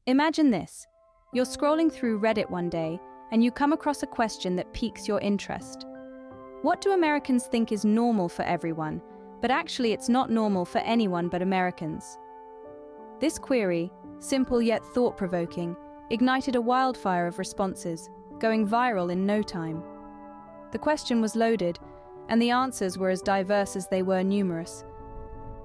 Imagine this. You're scrolling through Reddit one day, and you come across a question that piques your interest. What do Americans think is normal for everyone, but actually it's not normal for anyone but Americans? This query, simple yet thought-provoking, ignited a wildfire of responses, going viral in no time. The question was loaded, and the answers were as diverse as they were numerous.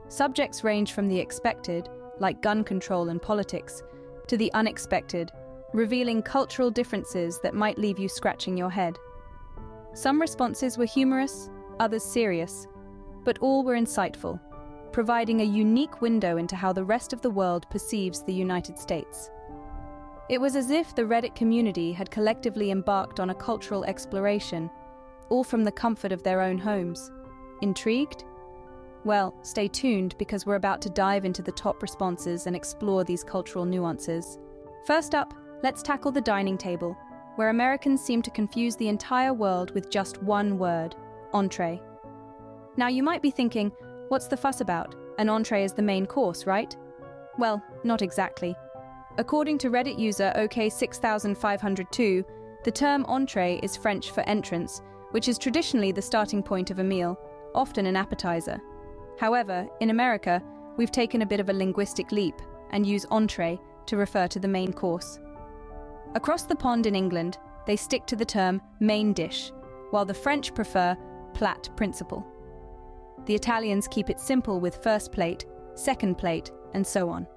Subjects range from the expected, like gun control and politics, to the unexpected, revealing cultural differences that might leave you scratching your head. Some responses were humorous, others serious, but all were insightful, providing a unique window into how the rest of the world perceives the United States. It was as if the Reddit community had collectively embarked on a cultural exploration, all from the comfort of their own homes. Intrigued? Well, stay tuned because we're about to dive into the top responses and explore these cultural nuances. First up, let's tackle the dining table, where Americans seem to confuse the entire world with just one word: entree. Now you might be thinking, what's the fuss about? An entree is the main course, right? Well, not exactly. According to Reddit user OK6502, the term entree is French for entrance, which is traditionally the starting point of a meal, often an appetizer. However, in America, we've taken a bit of a linguistic leap and use entree to refer to the main course. Across the pond in England, they stick to the term main dish, while the French prefer plat principal. The Italians keep it simple with first plate, second plate, and so on.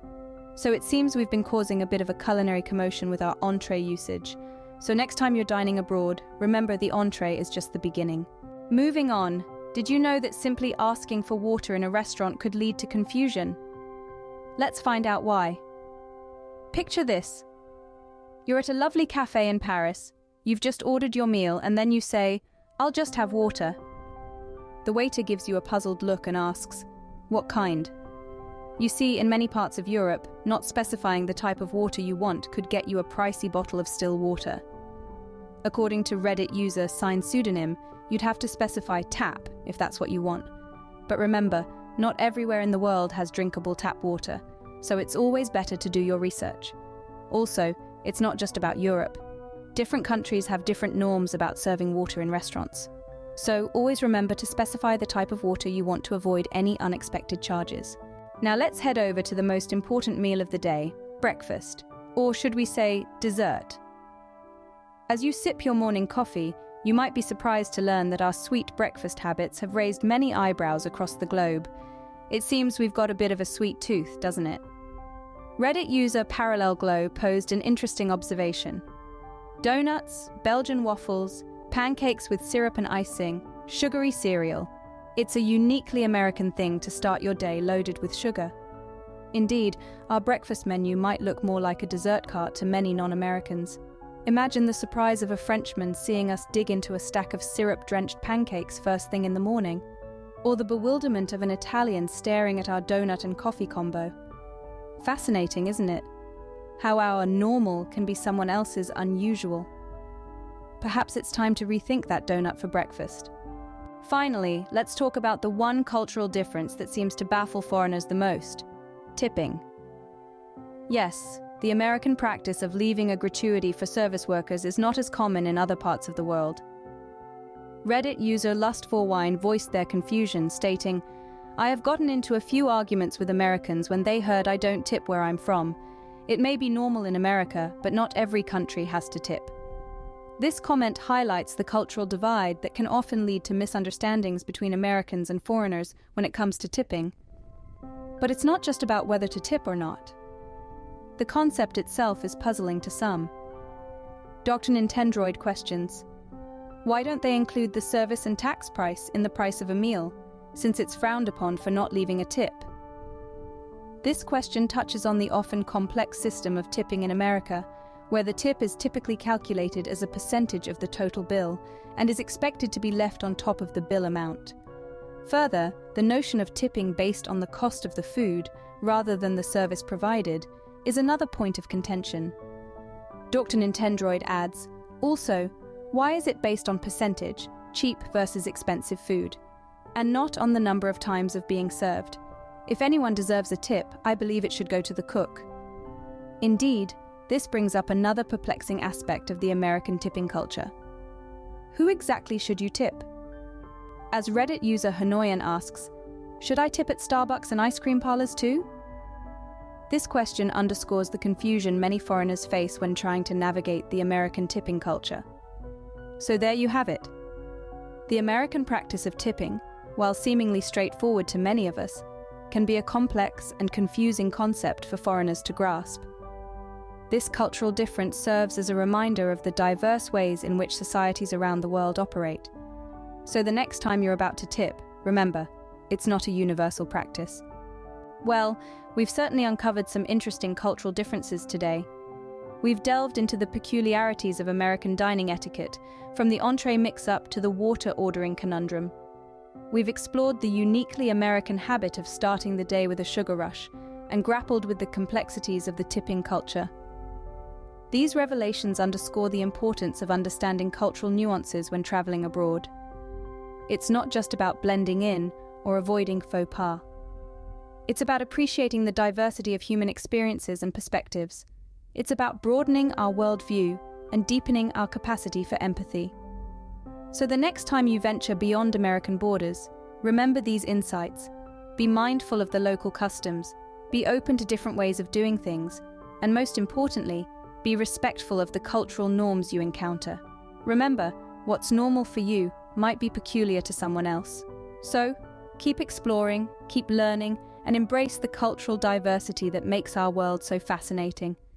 So it seems we've been causing a bit of a culinary commotion with our entree usage. So next time you're dining abroad, remember the entree is just the beginning. Moving on, did you know that simply asking for water in a restaurant could lead to confusion? Let's find out why. Picture this. You're at a lovely cafe in Paris, you've just ordered your meal, and then you say, "I'll just have water." The waiter gives you a puzzled look and asks, "What kind?" You see, in many parts of Europe, not specifying the type of water you want could get you a pricey bottle of still water. According to Reddit user signed pseudonym, you'd have to specify tap if that's what you want. But remember, not everywhere in the world has drinkable tap water, so it's always better to do your research. Also, it's not just about Europe. Different countries have different norms about serving water in restaurants. So always remember to specify the type of water you want to avoid any unexpected charges. Now let's head over to the most important meal of the day, breakfast, or should we say dessert. As you sip your morning coffee, you might be surprised to learn that our sweet breakfast habits have raised many eyebrows across the globe. It seems we've got a bit of a sweet tooth, doesn't it? Reddit user Parallel Glow posed an interesting observation. Donuts, Belgian waffles, pancakes with syrup and icing, sugary cereal. It's a uniquely American thing to start your day loaded with sugar. Indeed, our breakfast menu might look more like a dessert cart to many non-Americans. Imagine the surprise of a Frenchman seeing us dig into a stack of syrup-drenched pancakes first thing in the morning, or the bewilderment of an Italian staring at our donut and coffee combo. Fascinating, isn't it? How our normal can be someone else's unusual. Perhaps it's time to rethink that donut for breakfast. Finally, let's talk about the one cultural difference that seems to baffle foreigners the most: tipping. Yes, the American practice of leaving a gratuity for service workers is not as common in other parts of the world. Reddit user Lust4Wine voiced their confusion, stating, "I have gotten into a few arguments with Americans when they heard I don't tip where I'm from. It may be normal in America, but not every country has to tip." This comment highlights the cultural divide that can often lead to misunderstandings between Americans and foreigners when it comes to tipping. But it's not just about whether to tip or not. The concept itself is puzzling to some. Dr. Nintendroid questions, why don't they include the service and tax price in the price of a meal, since it's frowned upon for not leaving a tip? This question touches on the often complex system of tipping in America, where the tip is typically calculated as a percentage of the total bill and is expected to be left on top of the bill amount. Further, the notion of tipping based on the cost of the food rather than the service provided is another point of contention. Dr. Nintendroid adds, also, why is it based on percentage, cheap versus expensive food, and not on the number of times of being served? If anyone deserves a tip, I believe it should go to the cook. Indeed, this brings up another perplexing aspect of the American tipping culture. Who exactly should you tip? As Reddit user Hanoyan asks, should I tip at Starbucks and ice cream parlors too? This question underscores the confusion many foreigners face when trying to navigate the American tipping culture. So there you have it. The American practice of tipping, while seemingly straightforward to many of us, can be a complex and confusing concept for foreigners to grasp. This cultural difference serves as a reminder of the diverse ways in which societies around the world operate. So the next time you're about to tip, remember, it's not a universal practice. Well, we've certainly uncovered some interesting cultural differences today. We've delved into the peculiarities of American dining etiquette, from the entree mix-up to the water ordering conundrum. We've explored the uniquely American habit of starting the day with a sugar rush and grappled with the complexities of the tipping culture. These revelations underscore the importance of understanding cultural nuances when traveling abroad. It's not just about blending in or avoiding faux pas. It's about appreciating the diversity of human experiences and perspectives. It's about broadening our worldview and deepening our capacity for empathy. So the next time you venture beyond American borders, remember these insights. Be mindful of the local customs, be open to different ways of doing things, and most importantly, be respectful of the cultural norms you encounter. Remember, what's normal for you might be peculiar to someone else. So, keep exploring, keep learning, and embrace the cultural diversity that makes our world so fascinating.